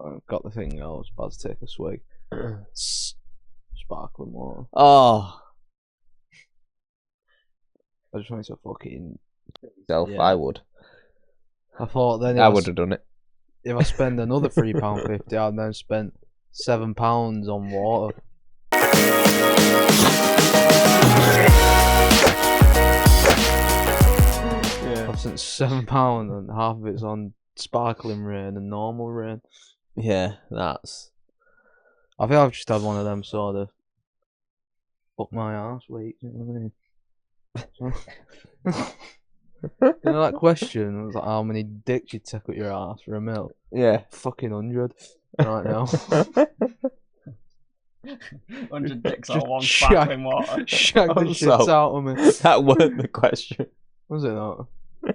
I've got the thing. I was about to take a swig. Sparkling water. Oh. I just wanted to fucking. Self, Yeah. I would. I thought then I would have done it. if I spend another £3.50, I'd then spent £7 on water. Yeah. I've spent £7 and half of it's on sparkling rain and normal rain. Yeah, that's. I think I've just had one of them sort of up my arse week. You know what I mean? You know that question? It was like, how many dicks you take up your ass for a meal? Yeah. Fucking 100 right now. 100 dicks Just on one shag- sparkling water. Shag the shit Also, out of me. That weren't the question. Was it not?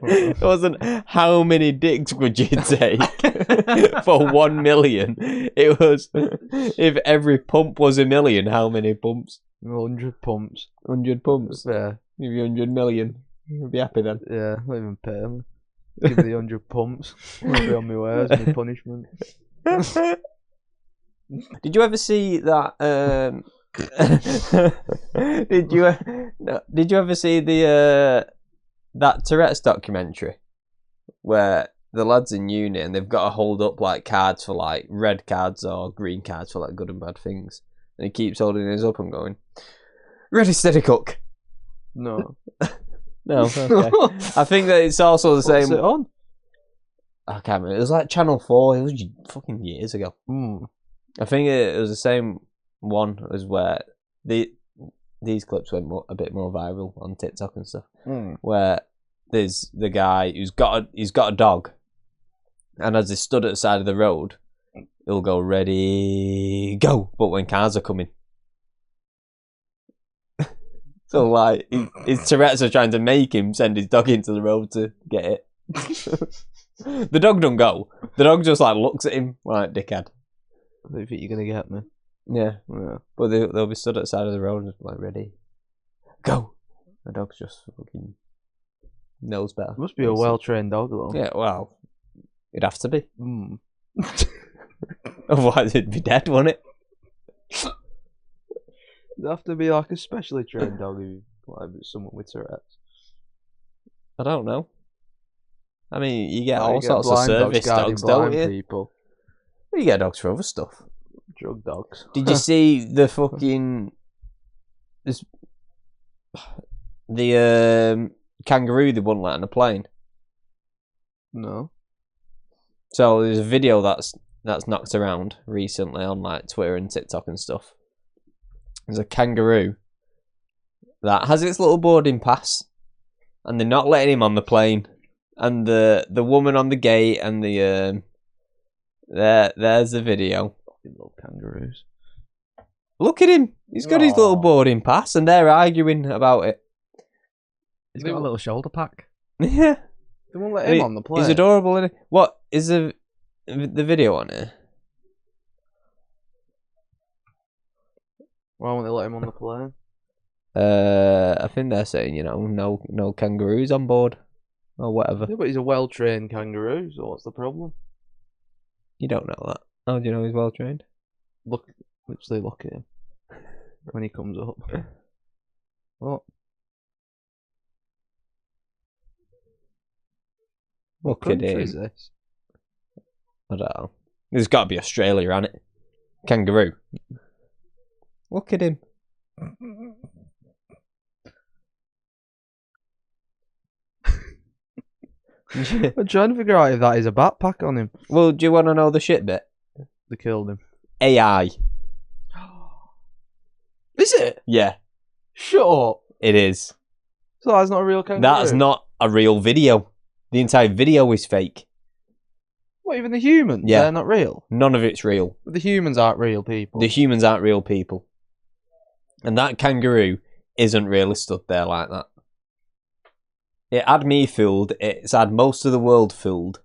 It wasn't how many dicks would you take for 1 million. It was if every pump was a million, how many pumps? 100 pumps. 100 pumps. Yeah, Give you 100 million. You'd be happy then. yeah, not even pay me. Give me the 100 pumps. I'll be on my way as my punishment. Did you ever see that? Did you ever see the that Tourette's documentary where the lads in uni and they've got to hold up like cards for like red cards or green cards for like good and bad things, and he keeps holding his up and going, "Ready, steady, cook." No. No, okay. I think that it's also the same. What's it on? I can't remember. It was like Channel 4. It was fucking years ago. I think it was the same one as where these clips went a bit more viral on TikTok and stuff. Where there's the guy who's got a dog, and as he stood at the side of the road, he'll go ready go, but when cars are coming. So like his Tourette's are trying to make him send his dog into the road to get it. The dog don't go. The dog just like looks at him like dickhead. I don't think you're gonna get me. Yeah. Yeah. But they'll be stood at the side of the road and like ready go. The dog's just fucking knows better. Must be a well-trained dog though. Yeah, well, it'd have to be. Otherwise it'd be dead, wouldn't it? It'd have to be like a specially trained dog who like someone with Tourette's. I don't know. I mean, you get Like, all you get sorts of blind service guarding dogs, don't blind you? people. Well, you get dogs for other stuff. Drug dogs. Did you see the fucking the kangaroo they wouldn't let on a plane? No. So there's a video that's knocked around recently on like Twitter and TikTok and stuff. There's a kangaroo that has its little boarding pass, and they're not letting him on the plane. And the woman on the gate and the there's the video. Little kangaroos. Look at him. He's got his little boarding pass, and they're arguing about it. He's got a little shoulder pack. Yeah, They won't let him on the plane. he's adorable, isn't he? What is the video on here? Why won't they let him on the plane? I think they're saying, no kangaroos on board or whatever. Yeah, but he's a well-trained kangaroo, so what's the problem? You don't know that. How do you know he's well trained? Literally look at him when he comes up. What? Look What at country is him. this? I don't know. There's got to be Australia, hasn't it? Kangaroo. Look at him. I'm trying to figure out if that is a backpack on him. Well, do you want to know the shit bit? They killed him. AI. Is it? Yeah, Shut up. it is. So that's not a real kangaroo? That's not a real video. The entire video is fake. What, even the humans? Yeah. They're not real? None of it's real. But the humans aren't real people. The humans aren't real people. And that kangaroo isn't really stood there like that. It had me fooled. It's had most of the world fooled.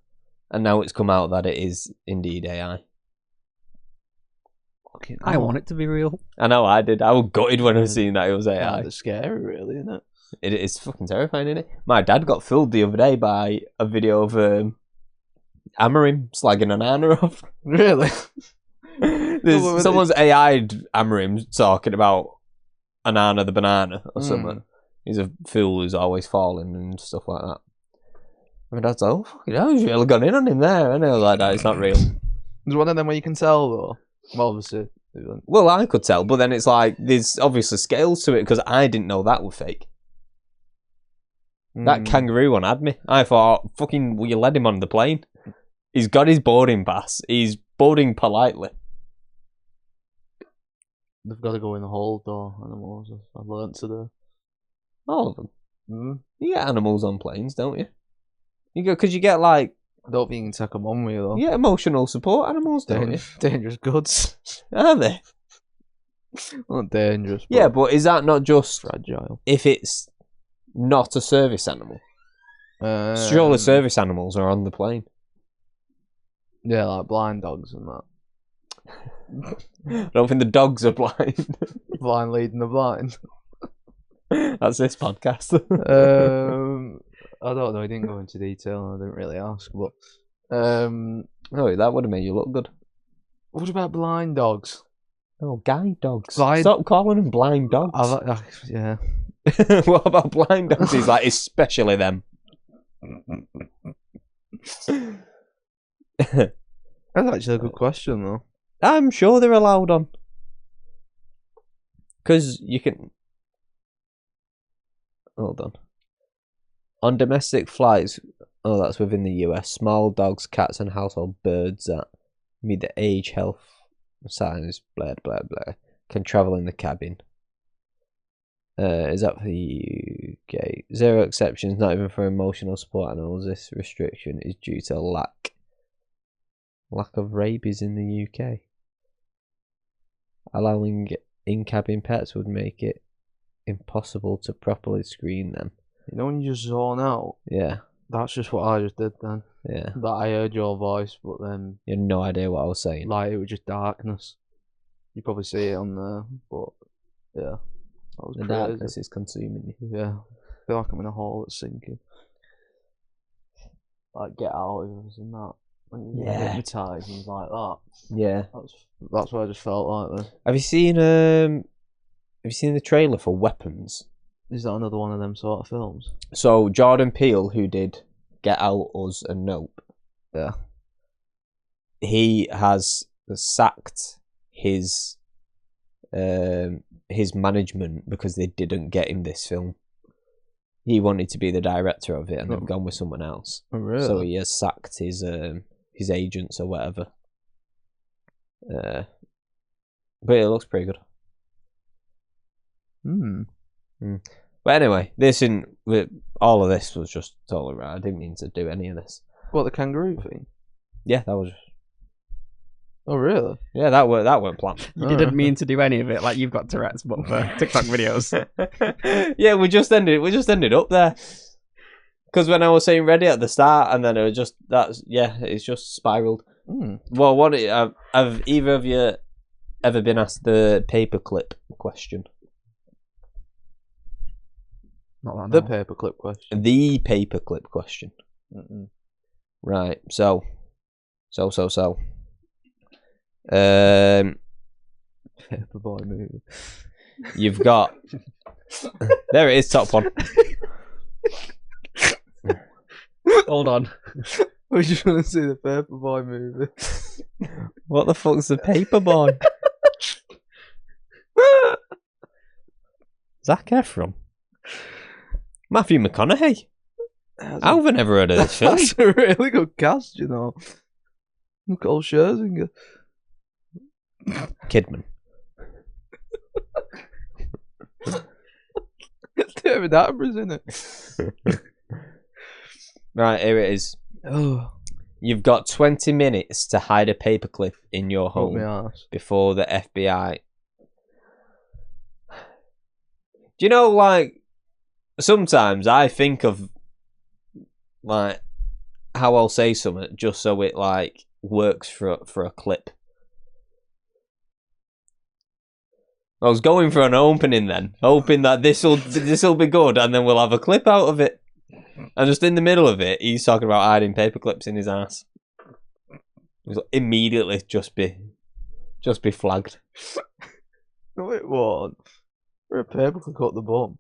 And now it's come out that it is indeed AI. Fucking I hell. want it to be real. I know, I did. I was gutted when I seen that it was AI. It's scary, really, isn't it? It is fucking terrifying, isn't it? My dad got fooled the other day by a video of hammer him, slagging an Anna off. Really? There's someone's AI'd hammer him talking about Anana the banana or something. He's a fool who's always falling and stuff like that. My dad's like, oh, fucking hell, he's really gone in on him there. And I was like, that, it's not real. There's one of them where you can tell, though. Well, obviously. Well, I could tell, but then it's like, there's obviously scales to it because I didn't know that was fake. That kangaroo one had me. I thought, fucking, well, you led him on the plane. He's got his boarding pass. He's boarding politely. They've got to go in the hold, though, animals. I've learnt today. All of them. You get animals on planes, don't you? You go because you get like. I don't think you can take them on with you, though. You get emotional support animals, don't you? Dangerous goods. Are they? Not dangerous. But Yeah, but is that not just fragile. if it's not a service animal? Surely service animals are on the plane. Yeah, like blind dogs and that. I don't think the dogs are blind. Blind leading the blind. That's this podcast. I don't know. He didn't go into detail. I didn't really ask, but Oh, that would have made you look good. what about blind dogs? Oh, guide dogs. Blind- Stop calling them blind dogs. Yeah. What about blind dogs? He's like, especially them. That's actually a good question, though. I'm sure they're allowed on. Because you can... Hold on. On domestic flights, oh, that's within the US, small dogs, cats, and household birds that meet the age, health signs, blah, blah, blah, can travel in the cabin. Is that for the UK? Zero exceptions, not even for emotional support animals. This restriction is due to lack of rabies in the UK. Allowing in-cabin pets would make it impossible to properly screen them. You know when you just zone out? Yeah. That's just what I just did then. Yeah. That I heard your voice, but then You had no idea what I was saying. like it was just darkness. You probably see it on there, but yeah. That was The crazy. darkness is consuming you. Yeah. I feel like I'm in a hole that's sinking. Like Get Out and that. When you get Yeah. hypnotised and like that. Yeah. That's what I just felt like then. Have you seen the trailer for Weapons? Is that another one of them sort of films? So Jordan Peele, who did Get Out, Us, and Nope, Yeah. he has sacked his management because they didn't get him this film. He wanted to be the director of it, and they've gone with someone else. Oh, really? So he has sacked his agents or whatever. But it looks pretty good. But anyway, all of this was just totally right. I didn't mean to do any of this. What, the kangaroo thing? Yeah, that was. Oh, really? Yeah, that weren't planned. You didn't mean to do any of it, like you've got Tourette's, but for TikTok videos. Yeah, we just ended up there. Because when I was saying ready at the start, and then it was just it's just spiraled. Well, have either of you ever been asked the paperclip question? Not that The no. paperclip question. The paperclip question. Right. So. Paperboy movie. You've got. There it is, top one. Hold on. We just want to see the Paperboy movie. What the fuck's the paperboy? Zac Efron. Matthew McConaughey. I've never heard of this film. That's a really good cast, you know. Nicole Scherzinger. Kidman. David Attenborough's in it. Right, here it is. Oh, You've got 20 minutes to hide a paperclip in your up home my arse. before the FBI. Do you know, like, sometimes I think of, like, how I'll say something just so it, like, works for a clip. I was going for an opening then, hoping that this'll be good, and then we'll have a clip out of it. And just in the middle of it, he's talking about hiding paperclips in his ass. He'll immediately just be flagged. No, it won't. We're a paperclip up the bum.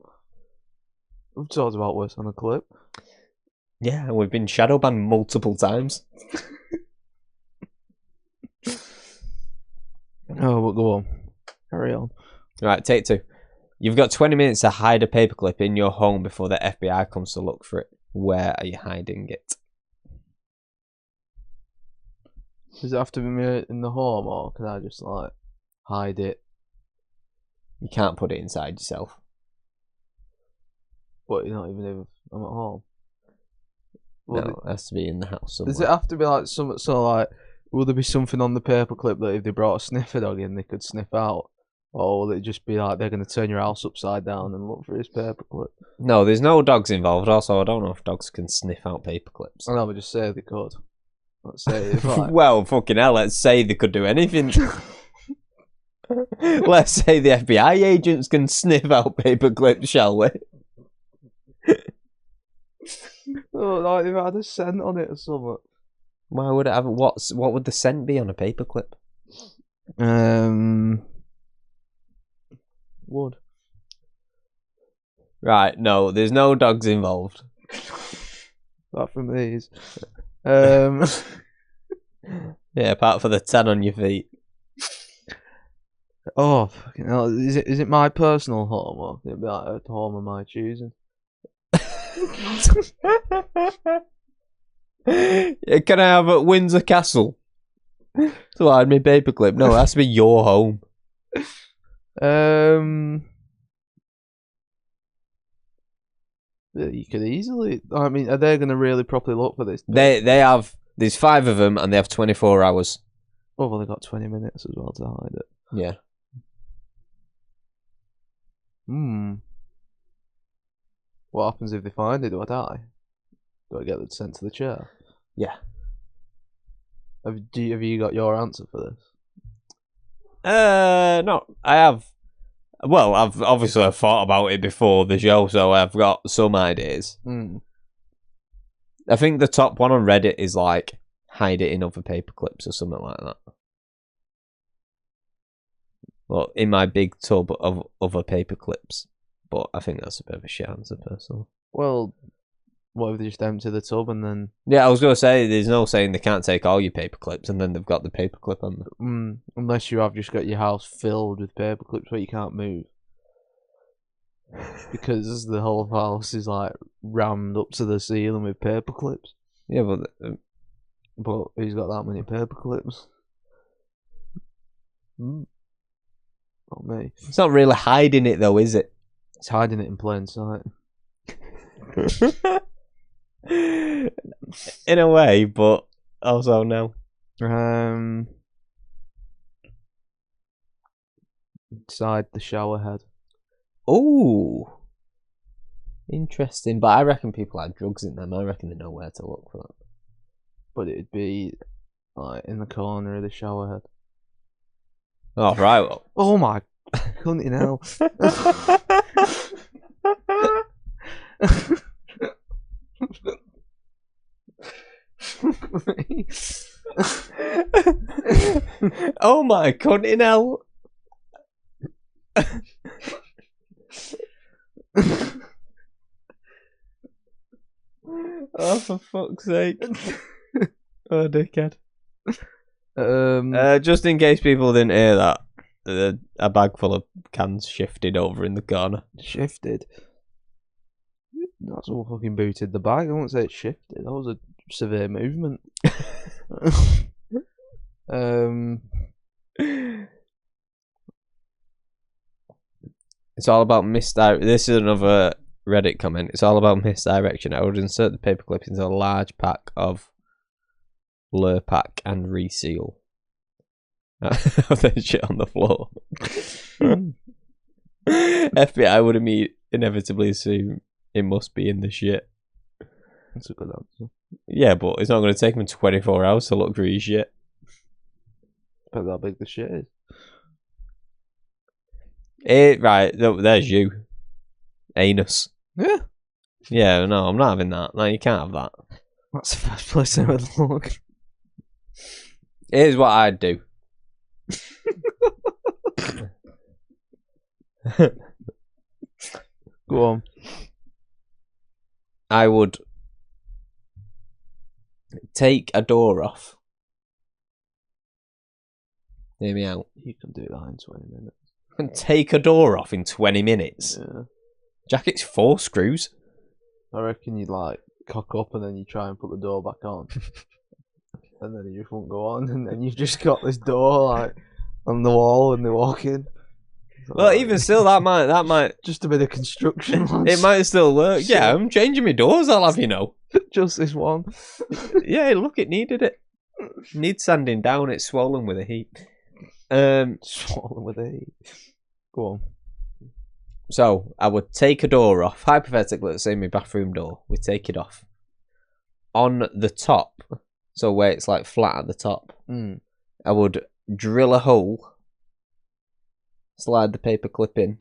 We've talked about worse on a clip. Yeah, and we've been shadow banned multiple times. Oh, but go on. Carry on. Right, take 2. You've got 20 minutes to hide a paperclip in your home before the FBI comes to look for it. Where are you hiding it? Does it have to be me in the home, or can I just like hide it? You can't put it inside yourself. But you're not even if I'm at home. No, it has to be in the house somewhere. Does it have to be like some so like? Will there be something on the paperclip that if they brought a sniffer dog in, they could sniff out? Or will it just be like they're going to turn your house upside down and look for his paperclip? No, there's no dogs involved. Also, I don't know if dogs can sniff out paperclips. I know, but just say they could. Let's say if like... Well, fucking hell, let's say they could do anything. Let's say the FBI agents can sniff out paperclips, shall we? Oh, like if it had a scent on it or something. Why would it have? What would the scent be on a paperclip? Wood. Right, no, there's no dogs involved. Apart from these. Yeah, apart from the 10 on your feet. Oh, fucking hell. Is it my personal home, or can it be like a home of my choosing? Can I have at Windsor Castle? So I had my paperclip. No, it has to be your home. You could easily. I mean, are they going to really properly look for this? They have. There's 5 of them, and they have 24 hours. Oh, well, they got 20 minutes as well to hide it. Yeah. What happens if they find it? Do I die? Do I get sent to the chair? Yeah. Have you got your answer for this? No, I have. Well, I've obviously thought about it before the show, so I've got some ideas. I think the top one on Reddit is like hide it in other paperclips or something like that. Well, in my big tub of other paperclips, but I think that's a bit of a shit answer, personally. Well, what if they just empty the tub and then? Yeah, I was gonna say there's no saying they can't take all your paperclips, and then they've got the paperclip on them. Unless you have just got your house filled with paperclips where you can't move, because the whole house is like rammed up to the ceiling with paperclips. Yeah, but who's got that many paperclips? Not me. It's not really hiding it though, is it? It's hiding it in plain sight. In a way, but also no. Inside the shower head. Oh, interesting. But I reckon people had drugs in them. I reckon they know where to look for that. But it'd be like in the corner of the shower head. Oh right. Well. Oh my! Couldn't you know? Oh my cunting hell. Oh, for fuck's sake. Oh, dickhead. Just in case people didn't hear that, a bag full of cans shifted over in the corner. Shifted? That's all fucking booted the bag. I won't say it shifted. That was a severe movement. It's all about misdirection. This is another Reddit comment. It's all about misdirection. I would insert the paperclip into a large pack of Lurpak and reseal. Then shit on the floor. FBI would inevitably assume it must be in the shit. That's a good answer. Yeah, but it's not going to take them 24 hours to look through your shit. Depends how big the shit is. Right, there's you. Anus. Yeah. Yeah, no, I'm not having that. No, you can't have that. That's the first place I would look. Here's what I'd do. Go on. I would take a door off. Hear me out. You can do that in 20 minutes. I can take a door off in 20 minutes. Yeah. Jacket's 4 screws. I reckon you'd like cock up and then you try and put the door back on. And then it just won't go on, and then you've just got this door like on the wall when they walk in. So, Well, even still, that might just a bit of construction. it might still work. Yeah, I'm changing my doors, I'll have you know. Just this one. Yeah, look, it needed it. Needs sanding down, it's swollen with the heat. Swollen with the heat. Go on. So, I would take a door off. Hypothetically, let's say my bathroom door. We'd take it off. On the top, so where it's like flat at the top, I would drill a hole, slide the paperclip in,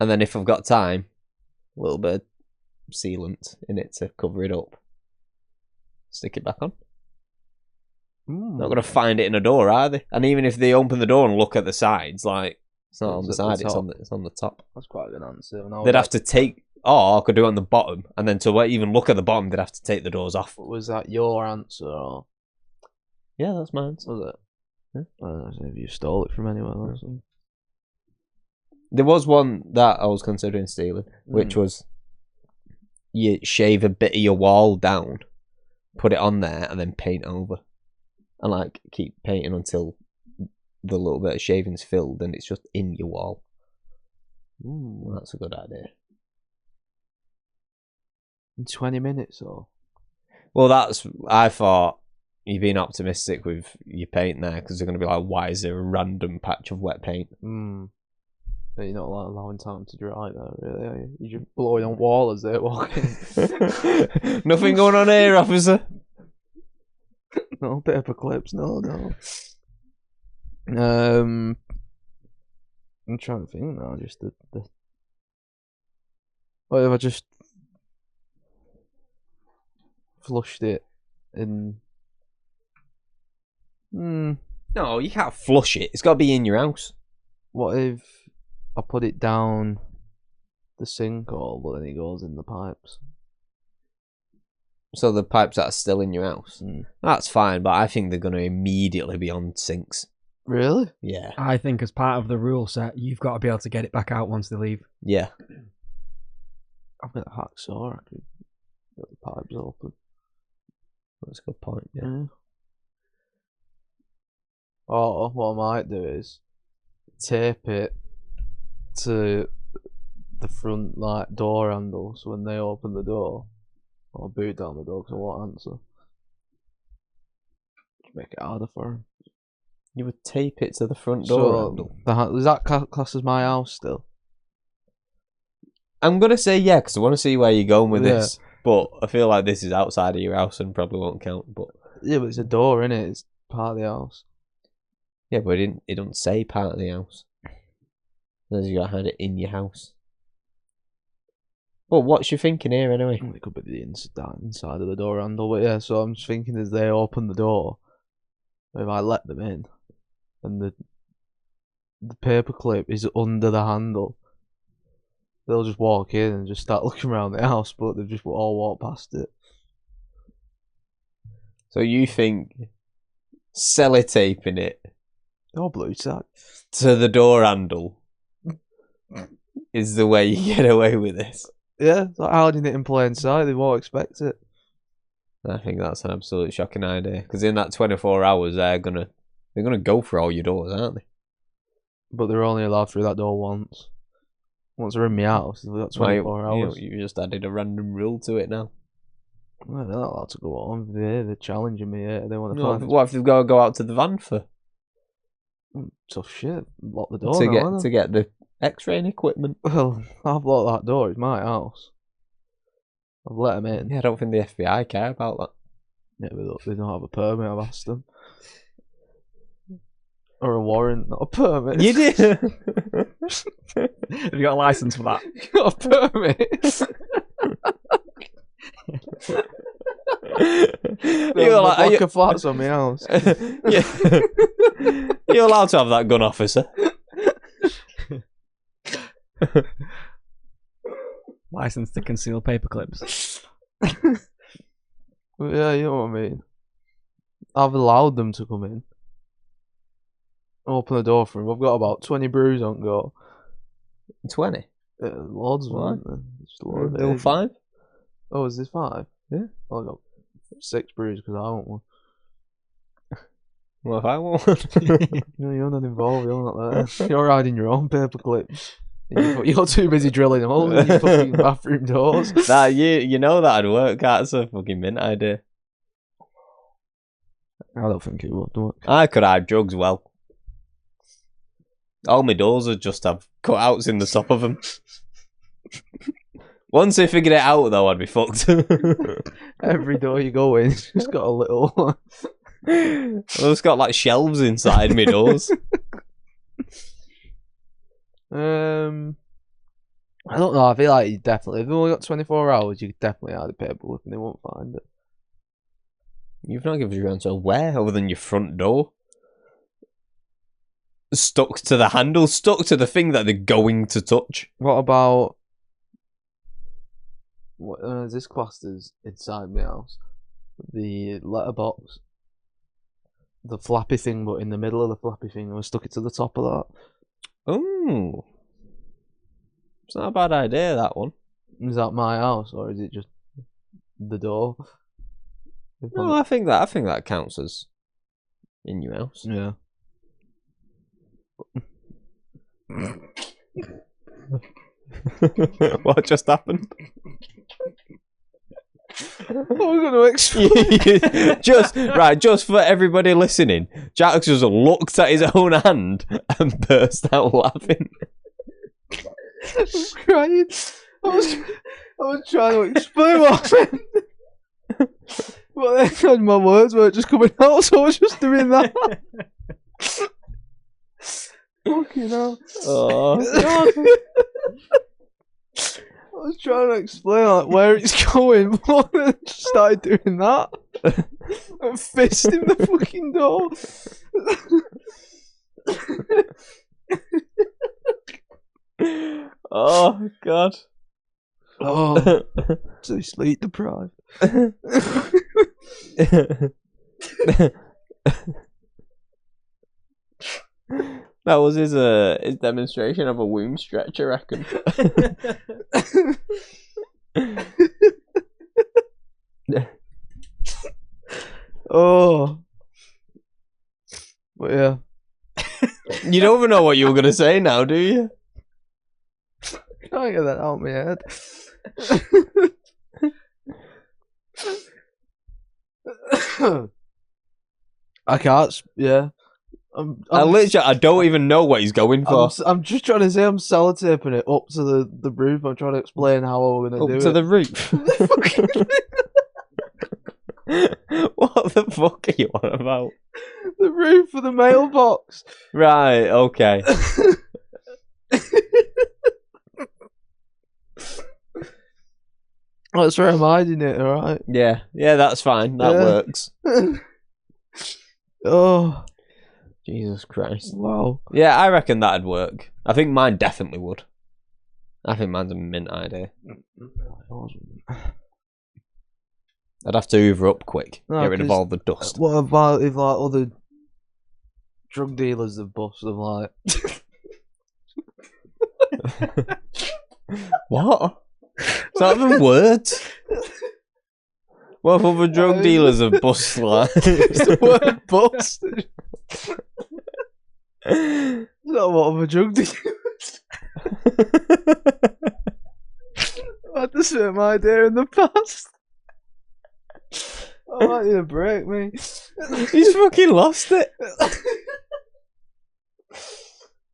and then if I've got time, a little bit of sealant in it to cover it up. Stick it back on. Not going to find it in a door, are they? And even if they open the door and look at the sides, like, it's not on the side, it's on the top. That's quite a good answer. They'd have to take, or I could do it on the bottom, and then to even look at the bottom, they'd have to take the doors off. Was that your answer? Or... Yeah, that's my answer. Was it? Yeah. I don't know if you stole it from anyone or something. There was one that I was considering stealing, which was you shave a bit of your wall down, put it on there, and then paint over. And like keep painting until the little bit of shaving's filled and it's just in your wall. Well, that's a good idea. In 20 minutes or? Well, I thought you're being optimistic with your paint there because they're going to be like, why is there a random patch of wet paint? But you're not allowing time to dry though, really, are you? You're just blowing on wall as they're walking. Nothing going on here, officer. No paper clips, no. I'm trying to think now, just the what if I just flushed it in No, you can't flush it. It's got to be in your house. What if I put it down the sink hole, but then it goes in the pipes? So the pipes that are still in your house. That's fine, but I think they're going to immediately be on sinks. Really? Yeah. I think as part of the rule set, you've got to be able to get it back out once they leave. Yeah. I've got a hacksaw. I could get the pipes open. That's a good point. Yeah. Or what I might do is tape it to the front like door handle, so when they open the door, I'll boot down the door because I won't answer. Just make it harder for him. You would tape it to the front door handle. Is that class as my house still? I'm gonna say yeah, because I want to see where you're going with this. But I feel like this is outside of your house and probably won't count. But yeah, but it's a door, innit? It's part of the house. Yeah, but it didn't say part of the house. As you had it in your house. Well, what's your thinking here anyway? It could be the inside of the door handle, but yeah. So I'm just thinking as they open the door, if I let them in, and the paperclip is under the handle, they'll just walk in and just start looking around the house, but they've just all walked past it. So you think sellotaping it blue tack to the door handle is the way you get away with this? Yeah, like hiding it in plain sight, they won't expect it. I think that's an absolutely shocking idea, because in that 24 hours they're gonna go for all your doors, aren't they? But they're only allowed through that door once. Once they're in my house, they've got 24 hours. You just added a random rule to it now. Well, they're not allowed to go on. They're challenging me here. They want to find. What if they've got to go out to the van for? Tough shit. Lock the door to get the X-raying equipment. Well, I've locked that door. It's my house. I've let them in. Yeah, I don't think the FBI care about that. Yeah, they don't have a permit. I've asked them. Or a warrant, not a permit. You did. Have you got a license for that? You got a permit. You're like, block of flats on my house. Yeah. You're allowed to have that gun, officer. License to conceal paper clips. Yeah, you know what I mean. I've allowed them to come in. Open the door for him. I've got about 20 brews on go. 20? Loads, What? man. Just loads. Level 5? Oh, is this 5? Yeah. Well, I got 6 brews because I want one. Well, if I want one. No, you're not involved. You're not there. You're hiding your own paper clips. You're too busy drilling holes in your fucking bathroom doors. Nah, you know that'd work. That's a fucking mint idea. I don't think it would work. I could hide drugs well. All my doors would just have cutouts in the top of them. Once they figured it out, though, I'd be fucked. Every door you go in, it's just got a little. Well, it's got like shelves inside my doors. I don't know. I feel like you definitely, if you only got 24 hours, you could definitely hide a paper clip and they won't find it. You've not given your answer where, other than your front door. Stuck to the handle, stuck to the thing that they're going to touch. What about what is this classed as inside my house? The letterbox, the flappy thing, but in the middle of the flappy thing, I stuck it to the top of that. Oh, it's not a bad idea, that one. Is that my house or is it just the door? No, I think that counts as in your house. Yeah. What just happened? What are we going to explain? just for everybody listening, Jack just looked at his own hand and burst out laughing. I was crying. I was trying to explain what happened. But then my words weren't just coming out, so I was just doing that. Fucking hell. Oh, God. I was trying to explain like where it's going, but then I just started doing that. I'm fisting the fucking door. Oh, God. Oh, so sleep deprived. That was his demonstration of a womb stretch, I reckon. Oh, but yeah. You don't even know what you were going to say now, do you? Can't get that out of my head. I can't. Yeah. I don't even know what he's going for. I'm just trying to say I'm sellotaping it up to the roof. I'm trying to explain how we're going to do it. Up to the roof? What the fuck are you on about? The roof of the mailbox. Right, okay. That's where I'm hiding it, alright? Yeah, that's fine. That works. Oh. Jesus Christ. Wow. Yeah, I reckon that'd work. I think mine definitely would. I think mine's a mint idea. I'd have to hoover up quick. No, get rid of all the dust. What about if like other drug dealers have busted them like What? Is that even words? What if other drug dealers have bust like? It's the word bust. It's not what other drug dealers. I had the same idea in the past. I might need a break, mate. He's fucking lost it.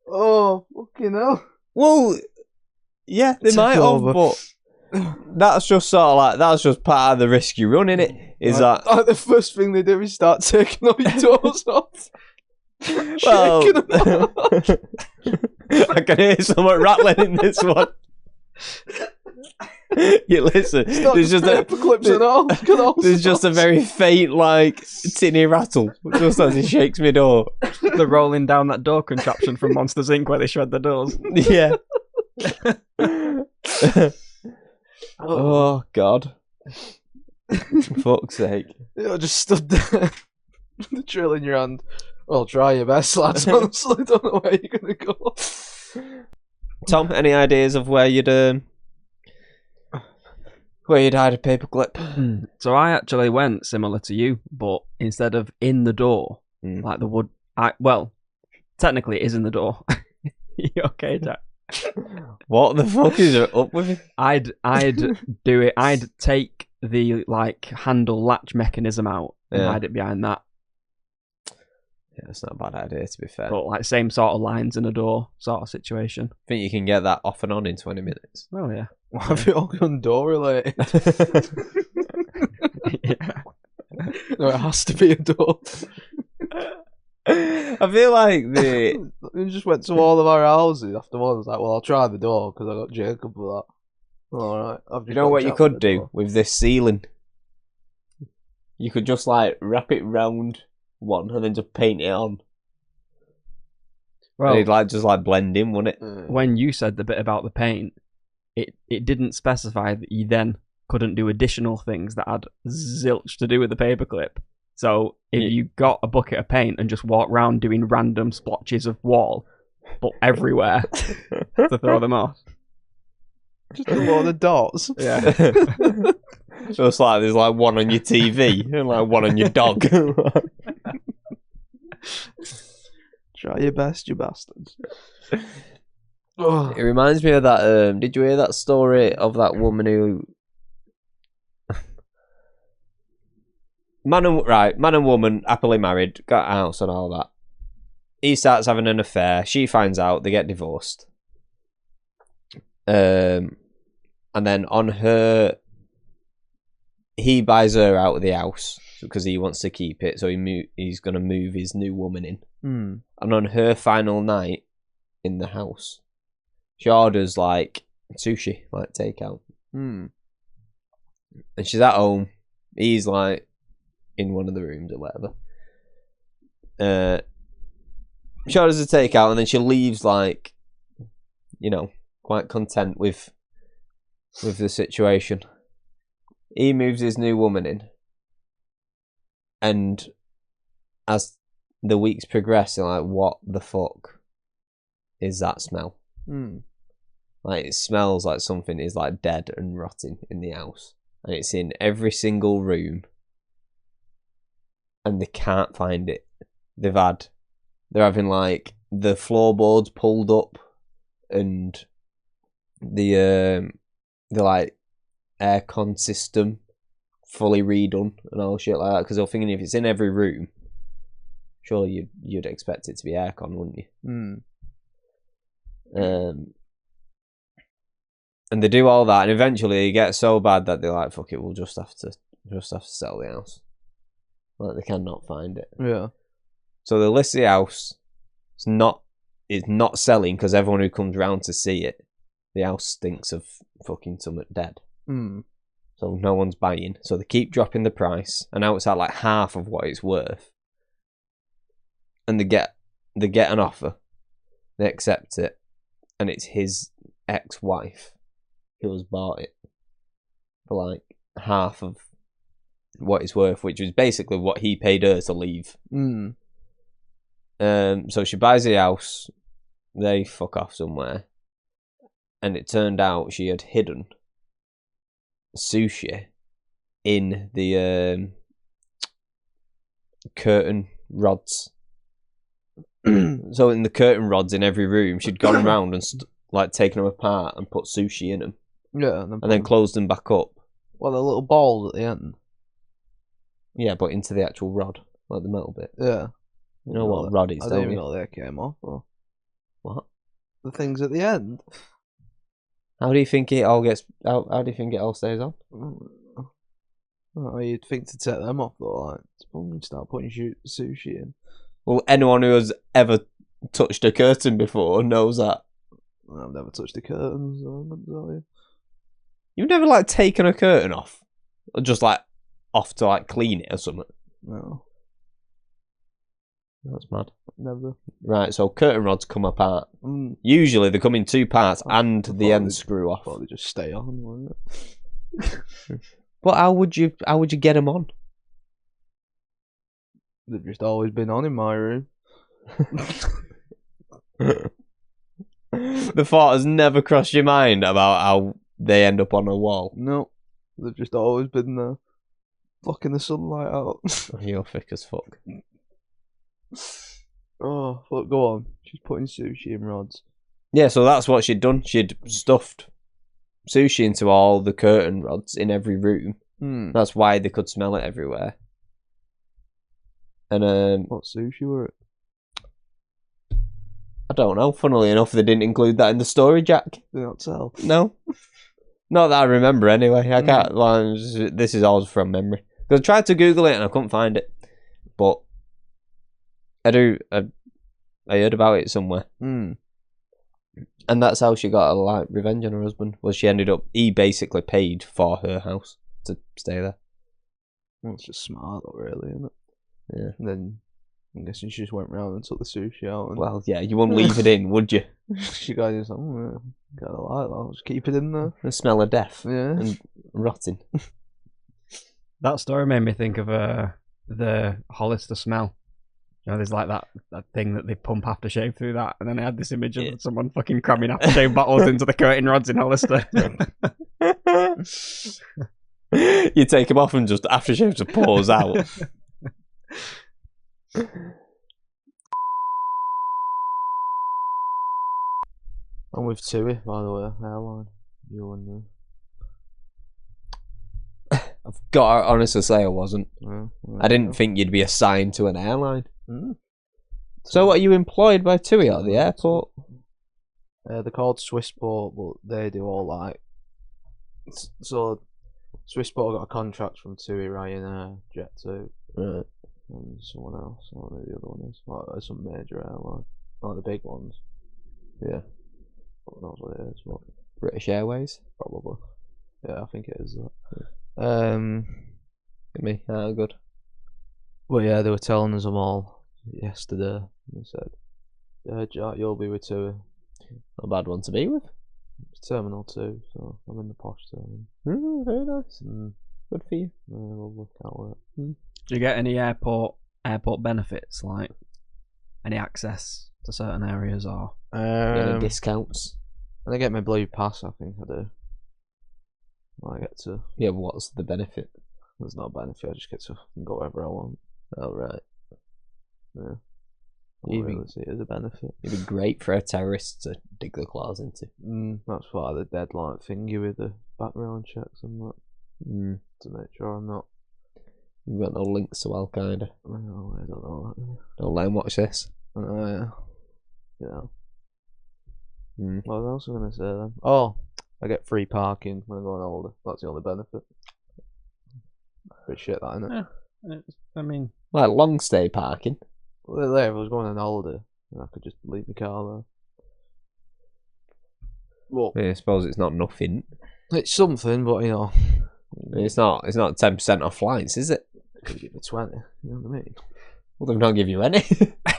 Oh, fucking hell. Well, yeah, they Take might have, over. but that's just sort of like, that's just part of the risk you run, innit? Is like, that... Like the first thing they do is start taking all your doors off. Well, Shaking them off. I can hear someone rattling in this one. You listen. It's not There's just a paperclips and all. There's just a very faint, like, tinny rattle just as he shakes me door. The rolling down that door contraption from Monsters Inc. where they shred the doors. Yeah. Oh God. Fuck's sake. I just stood there, the drill in your hand. Well, try your best, lads. Honestly, don't know where you're gonna go. Tom, any ideas of where you'd hide a paperclip? So I actually went similar to you, but instead of in the door, like the wood. Well, technically it is in the door. You okay, Jack? What the fuck is up with it? I'd do it. I'd take the like handle latch mechanism out and hide it behind that. Yeah, it's not a bad idea, to be fair. But like same sort of lines in a door sort of situation. I think you can get that off and on in 20 minutes. Oh yeah. Why have you all gone door related? Yeah. No, it has to be a door. I feel like We just went to all of our houses after one. I was like, well, I'll try the door because I got Jacob for that. Alright. You know what you could do with this ceiling? You could just like wrap it round one and then just paint it on. Well, it'd like just like blend in, wouldn't it? When you said the bit about the paint, it didn't specify that you then couldn't do additional things that had zilch to do with the paperclip. So if you got a bucket of paint and just walk around doing random splotches of wall, but everywhere to throw them off. Just a load of dots. Yeah. So it's like there's like one on your TV and like one on your dog. Try your best, you bastards. It reminds me of that. Did you hear that story of that woman who man and woman happily married, got a house and all that. He starts having an affair. She finds out. They get divorced. And then on her, he buys her out of the house because he wants to keep it. So he's going to move his new woman in. And on her final night in the house, she orders like sushi, like takeout. And she's at home. He's like in one of the rooms or whatever. She orders a takeout and then she leaves like, you know, quite content with the situation. He moves his new woman in, and as the weeks progress, they're like, what the fuck is that smell? Like, it smells like something is like dead and rotting in the house, and it's in every single room, and they can't find it. They're having like the floorboards pulled up, and the like aircon system fully redone and all shit like that, because they're thinking if it's in every room, surely you'd expect it to be aircon, wouldn't you? And they do all that, and eventually it gets so bad that they're like, fuck it, we'll just have to sell the house. Like, they cannot find it. Yeah. So they list the house. It's not selling because everyone who comes round to see it, the house stinks of fucking something dead. So no one's buying. So they keep dropping the price, and now it's at like half of what it's worth. And they get an offer. They accept it, and it's his ex-wife who has bought it for like half of what it's worth, which was basically what he paid her to leave. So she buys the house. They fuck off somewhere, and it turned out she had hidden sushi in the curtain rods. So in the curtain rods in every room, she'd gone around and like taken them apart and put sushi in them. Yeah. And then closed them back up. Well, the little balls at the end. Yeah, but into the actual rod, like the metal bit. Yeah. You know what rod is, I don't don't even you? know they came off. Or What? the things at the end. How do you think it all gets? How do you think it all stays on? Oh, you'd think to take them off though, like, to start putting sushi in. Well, anyone who has ever touched a curtain before knows that. I've never touched the curtains, so I'm not tell you. You've never like taken a curtain off, or just like off to like clean it or something. No, That's mad. never. Right, so curtain rods come apart. Mm. Usually they come in 2 parts and I the thought ends they- screw off. Thought they just stay on, wouldn't it? But how would you get them on? They've just always been on in my room. The thought has never crossed your mind about how they end up on a wall. No, they've just always been there, blocking the sunlight out. You're thick as fuck. Oh, fuck, go on. She's putting sushi in rods. Yeah, so that's what she'd done. She'd stuffed sushi into all the curtain rods in every room. That's why they could smell it everywhere. And What sushi were it? I don't know. Funnily enough, they didn't include that in the story, Jack. Did not tell. No, not that I remember. Anyway, I can't. Well, this is all from memory. Because I tried to Google it and I couldn't find it, but I heard about it somewhere, and that's how she got a revenge on her husband. Was he basically paid for her house to stay there. Well, it's just smart, though, really, isn't it? Yeah. And then I'm guessing she just went round and took the sushi out. And Well, yeah, you wouldn't leave it in, would you? she got just like, oh, yeah, gotta like that. I'll just keep it in there. The smell of death Yeah. and rotting. That story made me think of the Hollister smell. You know, there's like that thing that they pump aftershave through that, and then I had this image of someone fucking cramming aftershave bottles into the curtain rods in Hollister. You take them off and just aftershave just pours out. I'm with Tui, by the way, airline. You wonder. I've got to honestly say I wasn't. Yeah, I didn't think you'd be assigned to an airline. Mm. So what, are you employed by TUI at the airport? They're called Swissport, but they do all like. So, Swissport got a contract from TUI, Ryanair, Jet2, Right. and someone else. I don't know who the other one is. Like, some major airline. Like the big ones. Yeah. God knows what it is, but British Airways? probably. Yeah, I think it is that. Get me? Ah, good. But yeah, they were telling us them all yesterday. They said, yeah, Jack, you'll be with TUI. Not a bad one to be with. It's Terminal 2, so I'm in the posh terminal. Very nice. Good for you. Yeah, lovely, can't wait. Do you get any airport benefits, like any access to certain areas, or Any discounts? And I get my blue pass, I think I do. I get to. Yeah, what's the benefit? There's no benefit, I just get to go wherever I want. Oh, right. Yeah. I You don't think- really see it as a benefit. It'd be great for a terrorist to dig their claws into. That's part of the deadline thingy with the background checks and that, to make sure I'm not. You've got no links to Al Qaeda. No, I don't know that. Don't let him watch this. Yeah. Yeah. Mm. What else was I going to say then? Oh, I get free parking when I go on holiday. That's the only benefit. Bit shit, that, isn't it? I mean, Like long stay parking. Well, there, if I was going on holiday, then I could just leave my car there. Well, I suppose it's not nothing. it's something, but you know, It's not 10% off flights, is it? could give me 20. You know what I mean? Well, they've not give you any.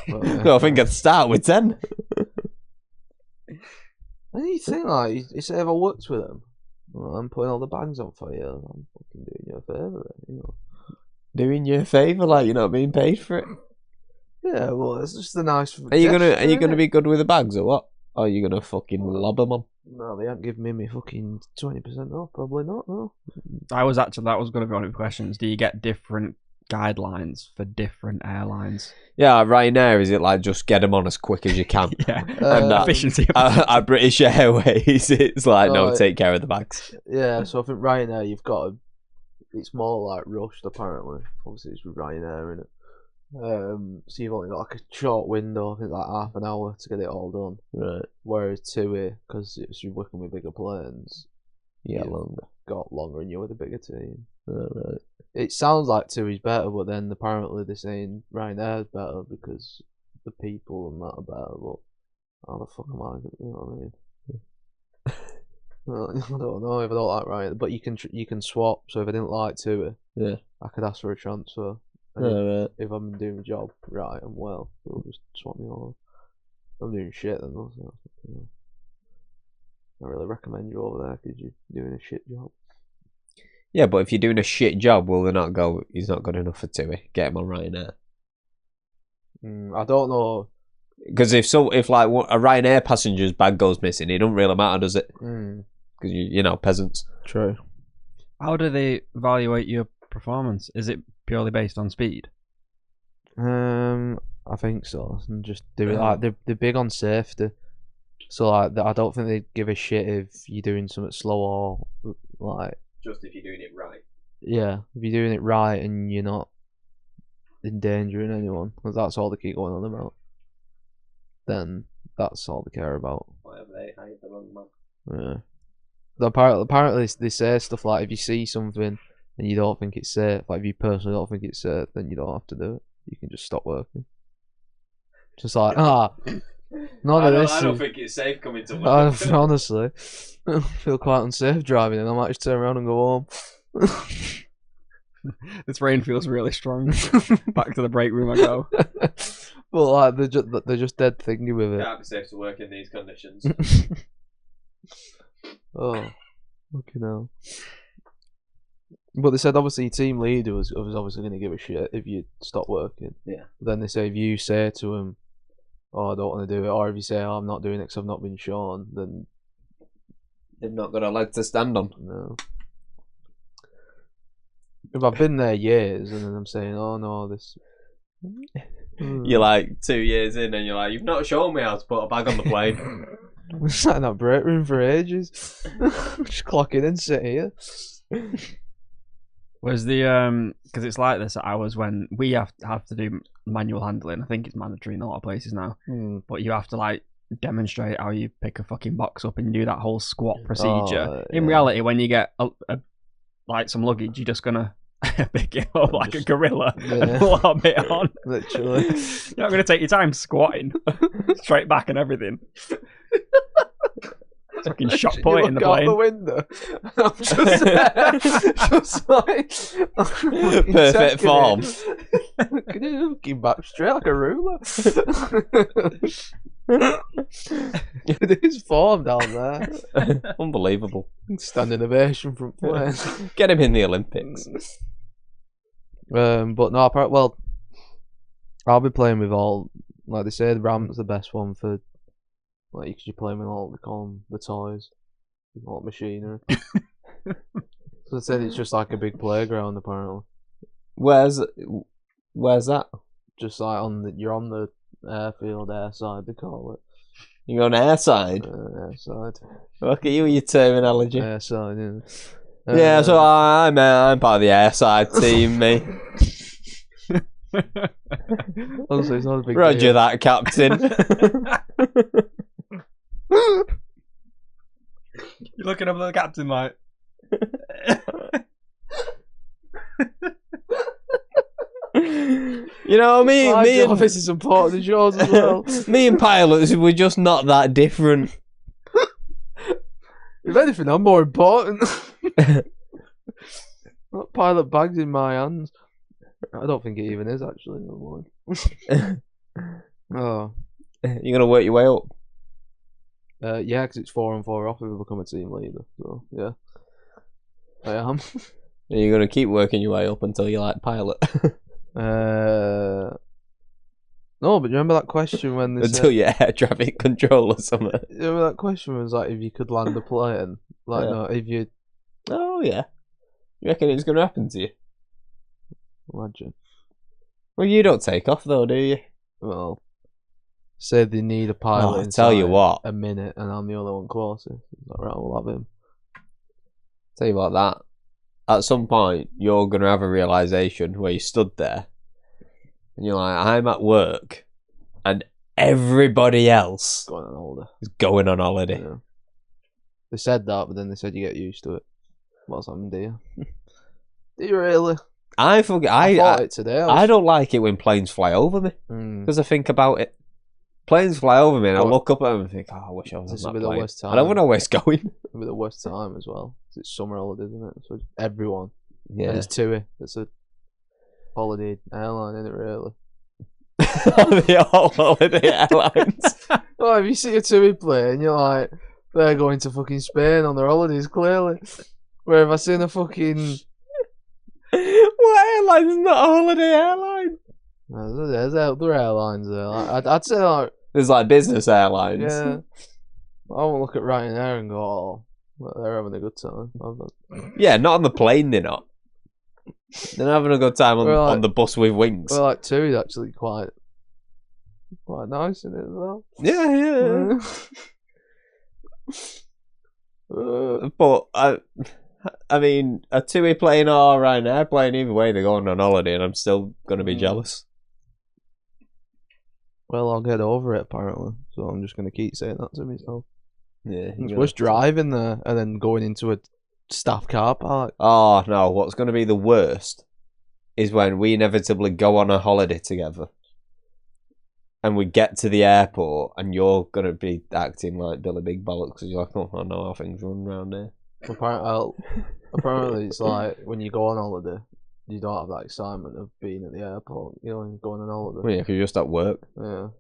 Well, yeah. No, I think I'd start with 10. And you think, like, you say if I worked with them, well, I'm putting all the bags on for you, I'm fucking doing you a favour, you know. Doing you a favour, like you're not being paid for it. Yeah, well, it's just a nice. Are you gonna gesture, be good with the bags or what? Or are you gonna fucking lob them on? No, they haven't given me fucking 20% off. Probably not. No. that was going to be one of the questions. Do you get different guidelines for different airlines? Yeah, Ryanair, is it like just get them on as quick as you can? Yeah, And that- efficiency. At British Airways, it's like, no, Oh, take care of the bags. Yeah, so I think Ryanair, you've got to. It's more like rushed, apparently. Obviously, it's with Ryanair in it. So you've only got like a short window, I think like half an hour to get it all done. Right. Whereas TUI, because you're working with bigger planes, Yeah, Yeah. longer. got longer and you're with a bigger team. Right. It sounds like TUI's better, but then apparently they're saying Ryanair's better because the people and that are better. But how the fuck am I? You know what I mean? Well, I don't know if I don't like writing, but you can swap. So if I didn't like to, Yeah. I could ask for a transfer. And Right. if I'm doing my job right and well, they'll just swap me over. If I'm doing shit, then they'll I really recommend you over there because you're doing a shit job. Yeah, but if you're doing a shit job, will they not go? He's not good enough for Tui. Get him on Ryanair. I don't know. Because if like a Ryanair passenger's bag goes missing, it don't really matter, does it? Because you know, peasants. True. How do they evaluate your performance? Is it purely based on speed? I think so. And just do it like they're big on safety. So like I don't think they give a shit if you're doing something slow or like. Just if you're doing it right. Yeah, if you're doing it right and you're not endangering anyone, because that's all they keep going on about. Then that's all they care about. Whatever they hide the wrong man. Yeah. Apparently they say stuff like if you see something and you don't think it's safe, like if you personally don't think it's safe, then you don't have to do it. You can just stop working. Just like none of this. I don't think it's safe coming to work. Honestly, I feel quite unsafe driving, and I might just turn around and go home. This rain feels really strong. Back to the break room I go. But like they're just dead thingy with it. Can't be safe to work in these conditions. Oh, fucking hell. But they said obviously your team leader was obviously going to give a shit if you stop working. Yeah. But then they say if you say to him, "Oh, I don't want to do it," or if you say, "Oh, I'm not doing it because I've not been shown," then they've not got a leg to stand on. No. If I've been there years and then I'm saying, "Oh no, this," you're like 2 years in and you're like, "You've not shown me how to put a bag on the plane." We sat in that break room for ages. Just clock in and sit here. Was the because it's like this at hours when we have to do manual handling. I think it's mandatory in a lot of places now. But you have to like demonstrate how you pick a fucking box up and do that whole squat procedure. In reality, when you get like some luggage, you're just gonna pick it up like a gorilla and lob it on. Literally, you're not gonna take your time squatting straight back and everything. Fucking shot point in the plane. Out the window. I'm just like perfect form. Looking back straight like a ruler. It is form down there. Unbelievable. Standing ovation from plane. Get him in the Olympics. But no, well, I'll be playing with all, like they say, the ramp's the best one for. Like, because you're playing with all, they call them the toys, all the machinery. So they said it's just like a big playground, apparently. Where's that? Just like you're on the airfield, airside, they call it. You're on airside? Airside. Look at you with your terminology. Airside, yeah. Yeah, so I'm part of the airside team, me. Honestly, it's not a big Roger deal. that, Captain. You're looking up at the captain like. You know, me and this is important as yours as well. me and pilots were just not that different. If anything, I'm more important. That pilot bag's in my hands. I don't think it even is actually. Oh, You're gonna work your way up. yeah, because it's 4 on 4 off if we become a team leader. So yeah, I am. You're gonna keep working your way up until you're like pilot. No, but you remember that question when they Until said, you're air traffic control or something. you remember that question was like if you could land a plane, like Yeah. no, if you Oh yeah. You reckon it's gonna happen to you? imagine. Well, you don't take off though, do you? Well, say they need a pilot. Oh, I tell you inside what. a minute, and I'm the only one closest. All right, we'll have him. Tell you about that. At some point, you're gonna have a realization where you stood there, and you're like, "I'm at work, and everybody else Going on older. is going on holiday." Yeah. They said that, but then they said you get used to it. What's happened, do you? Do you really? I forget. I thought it today. I don't like it when planes fly over me Mm. because I think about it. Planes fly over me, and I What? look up at them and think, "Oh, I wish I was This on will that be the plane." worst I don't time. know where it's going. It'll be the worst time as well. It's summer holidays, isn't it? So everyone. Yeah, And it's TUI. It's a holiday airline, isn't it, really? the all holiday airlines. Oh, if you see a TUI plane, you're like, they're going to fucking Spain on their holidays, clearly. Where if I seen a fucking... What airline is not a holiday airline? There's other airlines there. Like, I'd say, like, There's like business airlines. yeah. I won't look at Ryanair and go, oh, well, they're having a good time. Yeah, not on the plane, they're not. They're not having a good time on the bus with wings. Well, like, TUI's actually quite nice in it as well. Yeah. But I mean, a TUI plane or an airplane, either way, they're going on holiday, and I'm still gonna be jealous. Well, I'll get over it apparently, so I'm just gonna keep saying that to myself. Yeah, It's worse driving there and then going into a staff car park. Oh no, what's gonna be the worst is when we inevitably go on a holiday together, and we get to the airport, and you're gonna be acting like Billy Big Bollocks because you're like, "Oh, I know how things run around here." Apparently, it's like when you go on holiday, you don't have that excitement of being at the airport. You know, going on holiday. Well, yeah, because you're just at work. Yeah,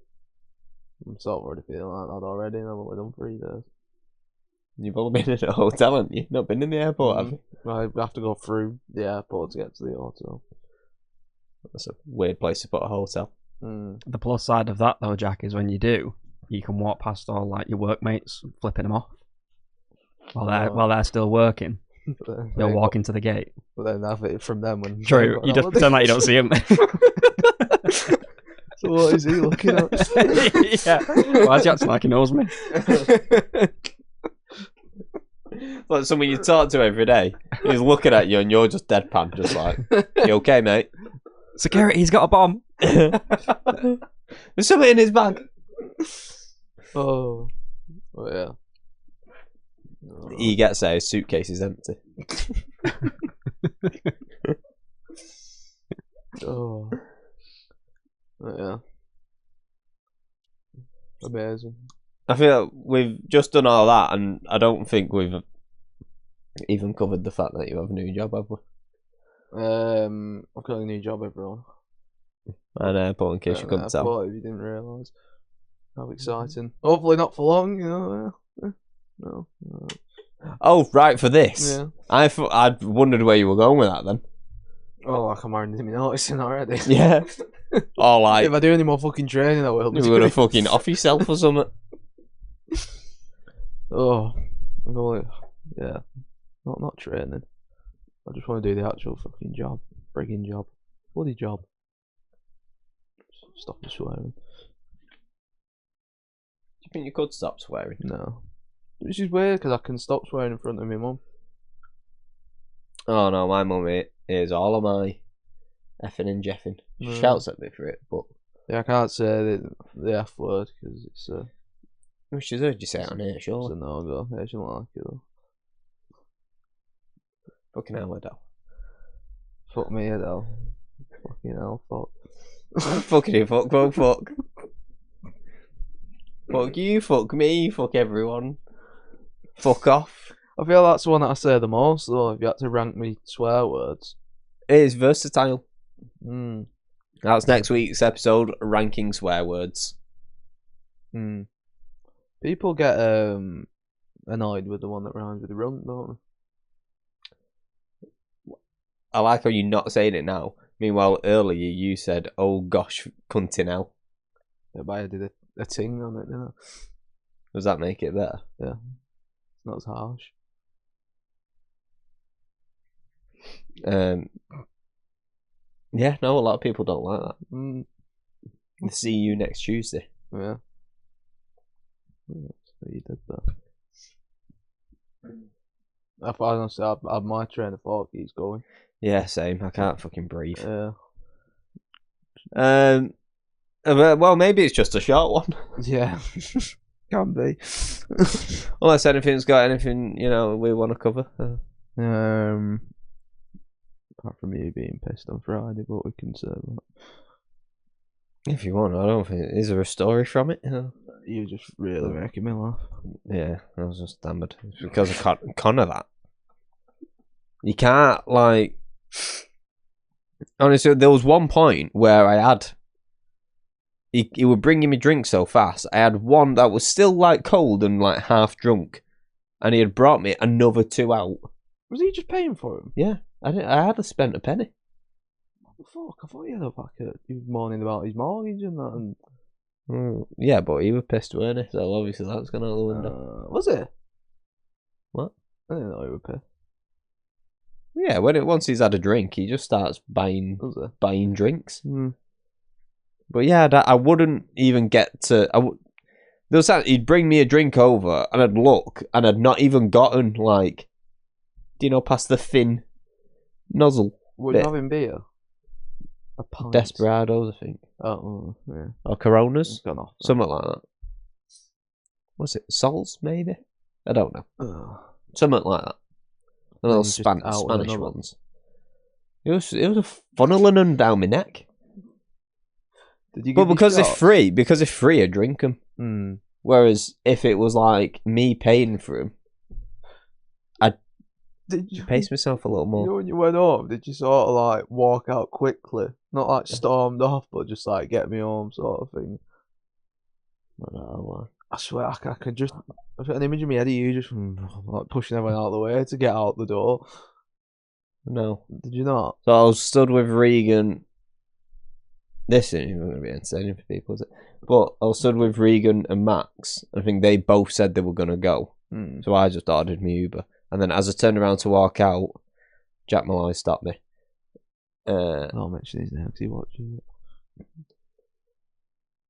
I'm sort of already feeling like that already, and I've only done 3 days. You've only been in a hotel, haven't you? Not been in the airport, have you? I have to go through the airport to get to the hotel. That's a weird place to put a hotel. The plus side of that, though, Jack, is when you do, you can walk past all like your workmates, flipping them off while they're still working. You're walking to the gate. But then have it from them when. True, you just pretend like you don't see him. So what is he looking at? Yeah, why is he acting like he knows me? Like someone you talk to every day, he's looking at you and you're just deadpan, just like, "You okay, mate?" Security, he's got a bomb. There's something in his bag. Oh yeah. He gets there, his suitcase is empty. Oh yeah. Amazing. I feel like we've just done all that, and I don't think we've even covered the fact that you have a new job, have we? I've got a new job, everyone. An airport, in case you couldn't tell. If you didn't realise. How exciting. Hopefully not for long, you know. No. Oh, right, for this. Yeah. I'd wondered where you were going with that then. Oh, like I'm already noticing already. Yeah. Or like, if I do any more fucking training, I will. you were gonna fucking off yourself or something. Oh, I'm going. Yeah. Not training. I just want to do the actual fucking job. Frigging job. Bloody job. Stop the swearing. Do you think you could stop swearing? No. Which is weird because I can stop swearing in front of my mum. Oh no, my mum is all of my effing and jeffing. She shouts at me for it, but yeah, I can't say the F word because it's well, she's heard you say it on here, it's sure. a no go. Yeah, she don't like it though. Fucking hell, Adele. Fuck me, Adele. Fucking hell, fuck. Fucking you, fuck. Fuck you, fuck me, fuck everyone. Fuck off. I feel that's the one that I say the most though. If you had to rank me swear words. It is versatile. Mm. That's next week's episode, ranking swear words. Mm. People get annoyed with the one that rhymes with the runt, don't they? I like how you're not saying it now. Meanwhile, earlier you said, "Oh gosh, cunting hell." Yeah, but I did a ting on it, didn't I? Does that make it better? Yeah. It's not as harsh. Yeah, no, a lot of people don't like that. Mm. See you next Tuesday. Yeah. So you did that. Honestly, my train of thought keeps going. Yeah, same. I can't fucking breathe. Yeah. Well, maybe it's just a short one. Yeah. Can be. Unless anything's got anything, we want to cover. Apart from you being pissed on Friday, but we can say that. If you want, I don't think. Is there a story from it? You're just really making me laugh. Yeah, I was just hammered. It's because I can't Connor that. You can't, like... Honestly, there was one point where I had... He would bring me drinks so fast. I had one that was still, like, cold and, like, half drunk. And he had brought me another 2 out. Was he just paying for him? Yeah, I hadn't spent a penny. What the fuck? I thought he had he was moaning about his mortgage and that. And... Yeah, but he was pissed, weren't he? So obviously that's gone out the window. Was it? What? I didn't know he would pay. Yeah, once he's had a drink, he just starts buying drinks. Mm. But yeah, I wouldn't even get to. He'd bring me a drink over, and I'd look, and I'd not even gotten like, past the thin nozzle. Were you having beer? A pint? Desperados, I think. Oh, yeah. Or Coronas, It's gone off. something like that. Was it Salts? Maybe, I don't know. Something like that. One of those Spanish ones. It was a funneling them down my neck. Did you? But because it's free, I drink them. Mm. Whereas if it was like me paying for them, I'd pace myself a little more. When you went home, did you sort of like walk out quickly? Not like stormed off, but just like get me home sort of thing. I don't know why. I swear, I could just... I've got an image in my head of you just like pushing everyone out of the way to get out the door. No. Did you not? So I was stood with Regan. This isn't even going to be entertaining for people, is it? But I was stood with Regan and Max. I think they both said they were going to go. Mm. So I just ordered my Uber. And then as I turned around to walk out, Jack Malloy stopped me. I'll mention his name because he watches it.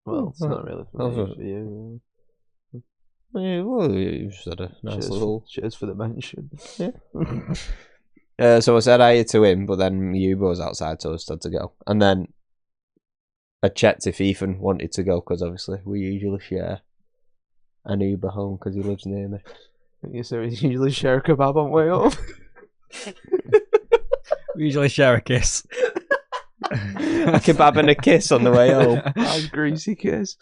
Well, it's not really for you. Yeah, well, you just had a nice little... Cheers for the mention. Yeah. So I said hi to him, but then Uber was outside, so I had to go. And then I checked if Ethan wanted to go, because obviously we usually share an Uber home, because he lives near me. You say we usually share a kebab on way home? We usually share a kiss. A kebab and a kiss on the way home. Nice greasy kiss.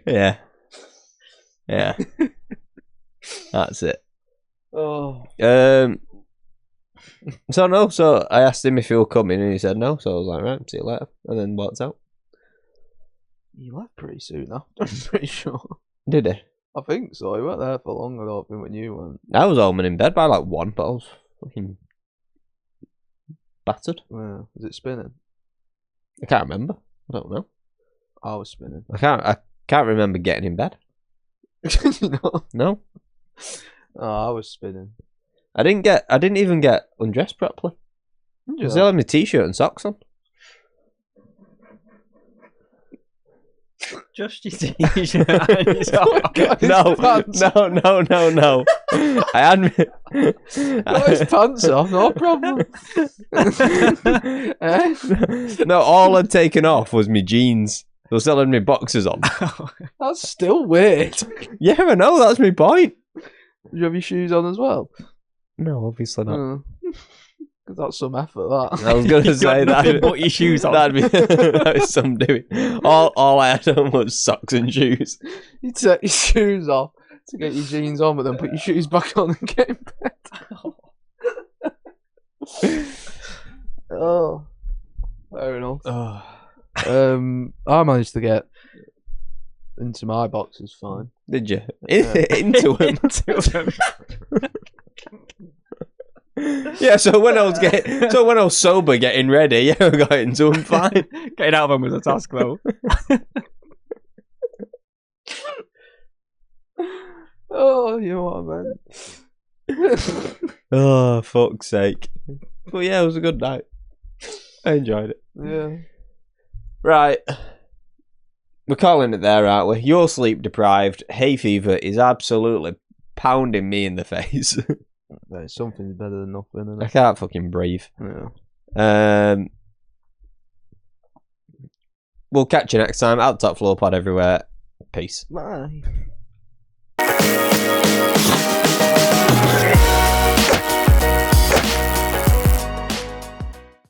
Yeah. That's it. Oh. So I asked him if he was coming, and he said no. So I was like, right, see you later, and then walked out. He left pretty soon after, I'm pretty sure. Did he? I think so. He weren't there for long, I don't think, when you went. I was home and in bed by like 1, but I was fucking battered. Yeah. Was it spinning? I can't remember. I don't know. I was spinning. I can't remember getting in bed. You know? No. Oh, I was spinning. I didn't even get undressed properly. I still had my t-shirt and socks on. Just your t-shirt and your socks. No. I had me... Got his pants off, no problem. No, all I'd taken off was my jeans. I still had my boxers on. That's still weird. Yeah, I know, that's my point. Did you have your shoes on as well? No, obviously not. Because that's some effort, that. I was going to say that. Put your shoes on. That'd be some doing. All I had on was socks and shoes. You take your shoes off to get your jeans on, but then put your shoes back on and get in bed. Oh, fair enough. I managed to get into my boxes fine. Did you? Into them. Yeah, so when I was sober getting ready, yeah, I got into them fine. Getting out of them was a task though. Oh, you know what I meant. Oh, fuck's sake. But yeah, it was a good night. I enjoyed it. Yeah. Right. We're calling it there, aren't we? You're sleep deprived. Hay fever is absolutely pounding me in the face. Something's better than nothing, isn't I it? can't fucking breathe. Yeah. We'll catch you next time. Out Top Floor Pod everywhere. Peace. Bye.